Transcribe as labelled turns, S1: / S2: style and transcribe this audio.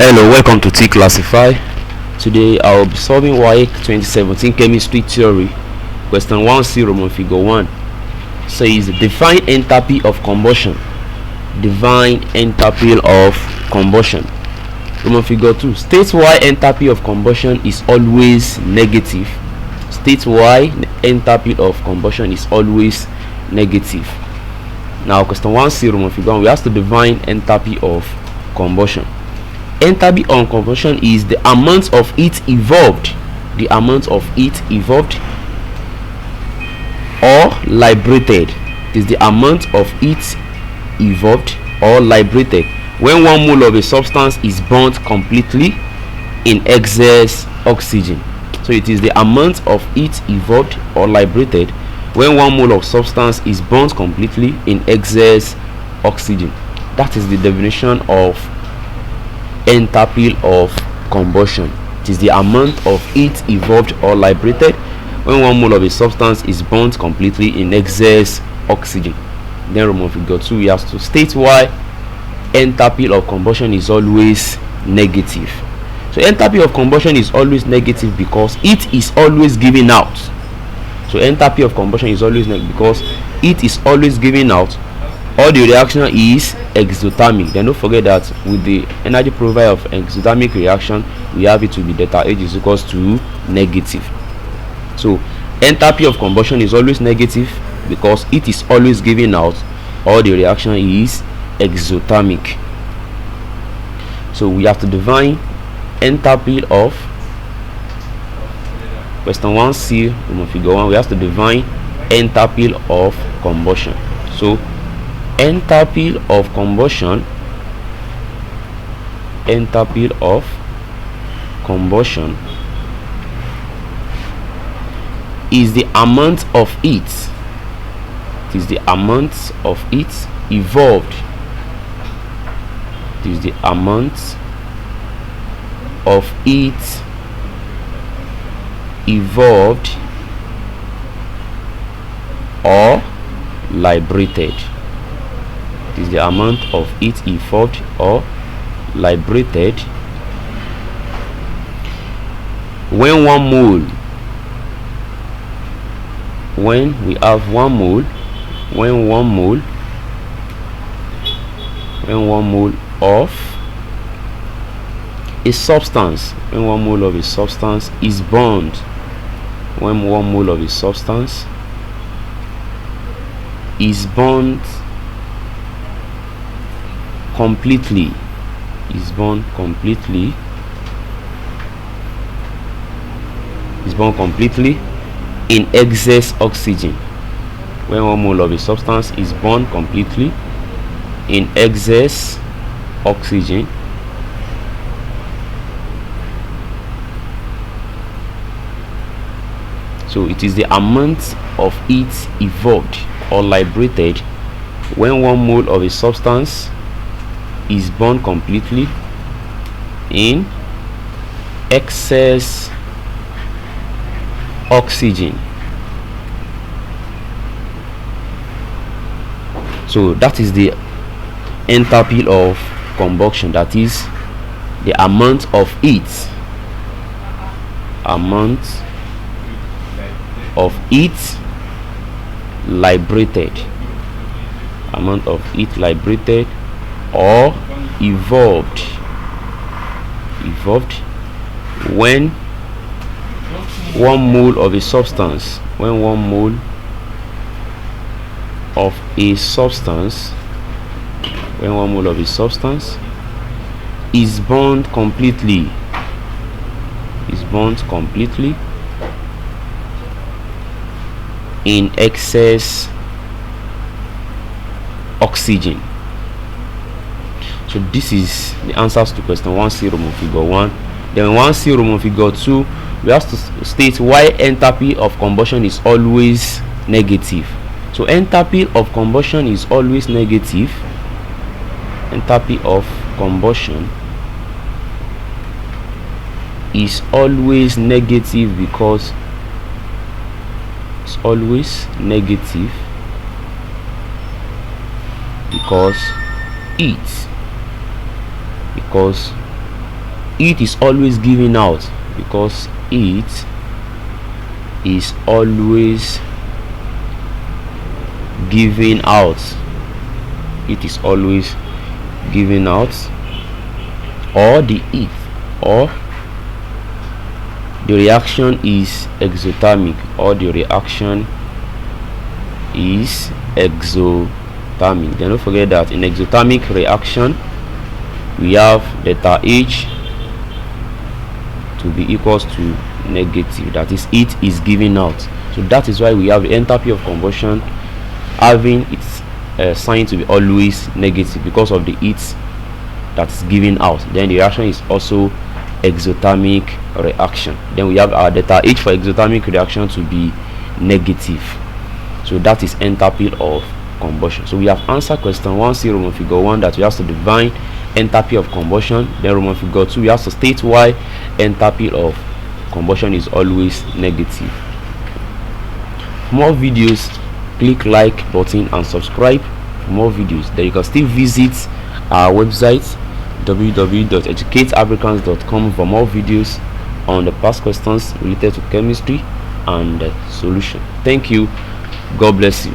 S1: Hello, welcome to T Classify. Today I will be solving WAEC 2017 chemistry theory. Question 1C, Roman figure 1 says define enthalpy of combustion. Define enthalpy of combustion. Roman figure 2 states why enthalpy of combustion is always negative. States why enthalpy of combustion is always negative. Now question 1C, Roman figure 1, we have to define enthalpy of combustion. Enthalpy on combustion is the amount of heat evolved, or liberated. It is the amount of heat evolved or liberated when 1 mole of a substance is burnt completely in excess oxygen. So it is the amount of heat evolved or liberated when 1 mole of substance is burnt completely in excess oxygen. That is the definition of enthalpy of combustion. It is the amount of heat evolved or liberated when 1 mole of a substance is burnt completely in excess oxygen. Then Roman figure 2, we have to state why enthalpy of combustion is always negative. So enthalpy of combustion is always negative because heat is always given out. So enthalpy of combustion is always negative because heat is always given out, or the reaction is exothermic. Then don't forget that with the energy profile of exothermic reaction, we have it to be delta H is equals to negative. So enthalpy of combustion is always negative because it is always given out, or the reaction is exothermic. So we have to define enthalpy of question 1C, figure 1. We have to define enthalpy of combustion. So enthalpy of combustion is the amount of heat. It is the amount of heat evolved. It is the amount of heat evolved or liberated. It is the amount of heat evolved or liberated when 1 mole, when 1 mole of a substance, when 1 mole of a substance is burned, when 1 mole of a substance is burned completely, in excess oxygen. When 1 mole of a substance is burned completely in excess oxygen, so it is the amount of heat evolved or liberated when 1 mole of a substance is burned completely in excess oxygen. So that is the enthalpy of combustion, that is the amount of heat liberated, or evolved when 1 mole of a substance, when 1 mole of a substance is burned completely, in excess oxygen. So this is the answers to question 1C, Roman figure 1. Then 1C, Roman figure 2, we have to state why enthalpy of combustion is always negative. So enthalpy of combustion is always negative. Enthalpy of combustion is always negative because it's always negative because Heat is always giving out, because heat is always giving out. It is always giving out, or the heat or the reaction is exothermic, or the reaction is exothermic. Then don't forget that in exothermic reaction we have delta H to be equals to negative, that is, heat is giving out. So that is why we have the enthalpy of combustion having its sign to be always negative, because of the heat that is giving out. Then the reaction is also exothermic reaction. Then we have our delta H for exothermic reaction to be negative. So that is enthalpy of combustion. So we have answered question 1C, Roman figure 1, that we have to define enthalpy of combustion. Then Roman figure 2, we have to state why enthalpy of combustion is always negative. For more videos, click like button and subscribe for more videos. Then you can still visit our website www.educateapricans.com for more videos on the past questions related to chemistry and solution. Thank you. God bless you.